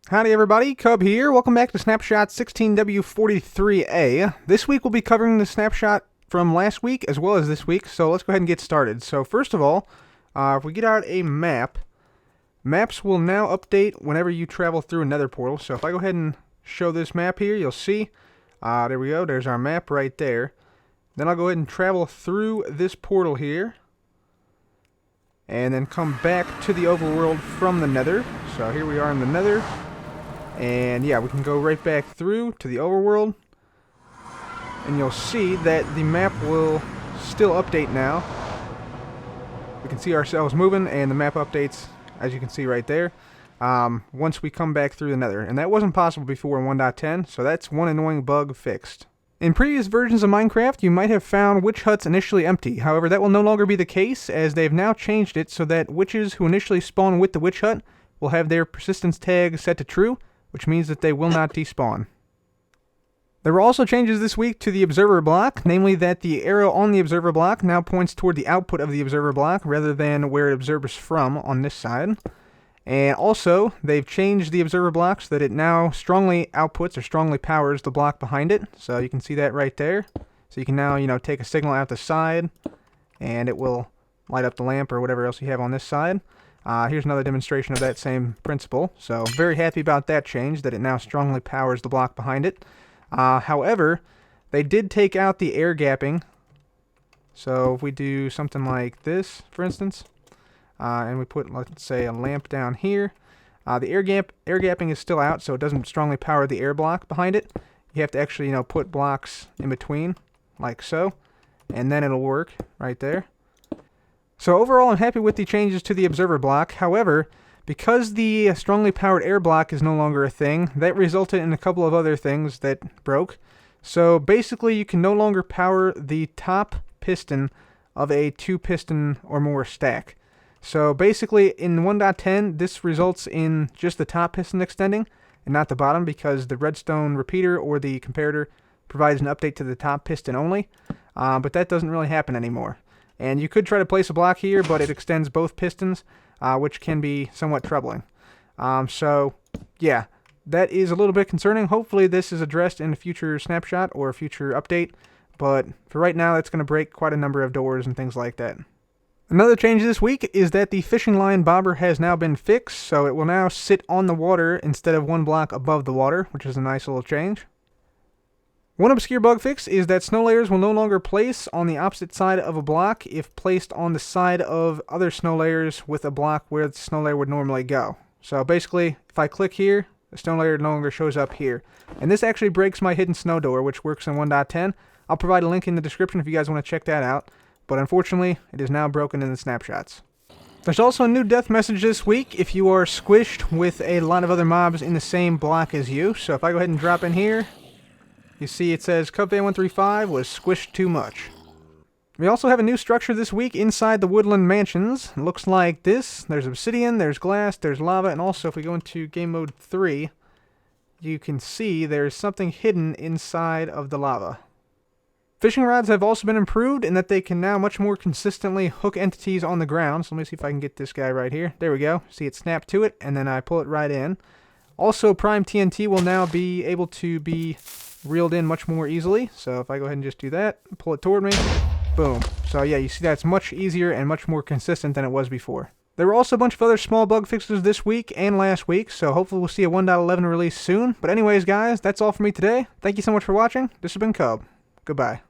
Howdy everybody, Cub here. Welcome back to Snapshot 16w43a. This week we'll be covering the snapshot from last week as well as this week, so let's go ahead and get started. So first of all, if we get out a map, maps will now update whenever you travel through a nether portal. So if I go ahead and show this map here, you'll see, there we go, there's our map right there. Then I'll go ahead and travel through this portal here, and then come back to the overworld from the nether. So here we are in the nether. And yeah, we can go right back through to the overworld, and you'll see that the map will still update now. We can see ourselves moving, and the map updates, as you can see right there, once we come back through the nether. And that wasn't possible before in 1.10, so that's one annoying bug fixed. In previous versions of Minecraft, you might have found witch huts initially empty. However, that will no longer be the case, as they've now changed it so that witches who initially spawn with the witch hut will have their persistence tag set to true, which means that they will not despawn. There were also changes this week to the observer block, namely that the arrow on the observer block now points toward the output of the observer block rather than where it observes from on this side. And also, they've changed the observer block so that it now strongly outputs or strongly powers the block behind it. So you can see that right there. So you can now, take a signal out the side, and it will light up the lamp or whatever else you have on this side. Here's another demonstration of that same principle. So very happy about that change, that it now strongly powers the block behind it. However, they did take out the air gapping. So if we do something like this, for instance, and we put, let's say, a lamp down here, the air gapping is still out, so it doesn't strongly power the air block behind it. You have to actually, put blocks in between, like so, and then it'll work right there. So overall, I'm happy with the changes to the observer block. However, because the strongly powered air block is no longer a thing, that resulted in a couple of other things that broke. So basically, you can no longer power the top piston of a 2-piston or more stack. So basically, in 1.10, this results in just the top piston extending and not the bottom, because the redstone repeater or the comparator provides an update to the top piston only. But that doesn't really happen anymore. And you could try to place a block here, but it extends both pistons, which can be somewhat troubling. So, yeah, that is a little bit concerning. Hopefully this is addressed in a future snapshot or a future update, but for right now, that's going to break quite a number of doors and things like that. Another change this week is that the fishing line bobber has now been fixed, so it will now sit on the water instead of one block above the water, which is a nice little change. One obscure bug fix is that snow layers will no longer place on the opposite side of a block if placed on the side of other snow layers with a block where the snow layer would normally go. So basically, if I click here, the snow layer no longer shows up here. And this actually breaks my hidden snow door, which works in 1.10. I'll provide a link in the description if you guys want to check that out. But unfortunately, it is now broken in the snapshots. There's also a new death message this week if you are squished with a lot of other mobs in the same block as you. So if I go ahead and drop in here, you see it says Cubfan135 was squished too much. We also have a new structure this week inside the Woodland Mansions. It looks like this. There's obsidian, there's glass, there's lava, and also if we go into game mode 3, you can see there's something hidden inside of the lava. Fishing rods have also been improved in that they can now much more consistently hook entities on the ground. So let me see if I can get this guy right here. There we go. See it snap to it, and then I pull it right in. Also, Prime TNT will now be able to be reeled in much more easily. So if I go ahead and just do that, pull it toward me, boom. So yeah, you see that's much easier and much more consistent than it was before. There were also a bunch of other small bug fixes this week and last week, so hopefully we'll see a 1.11 release soon. But anyways, guys, that's all for me today. Thank you so much for watching. This has been Cub. Goodbye.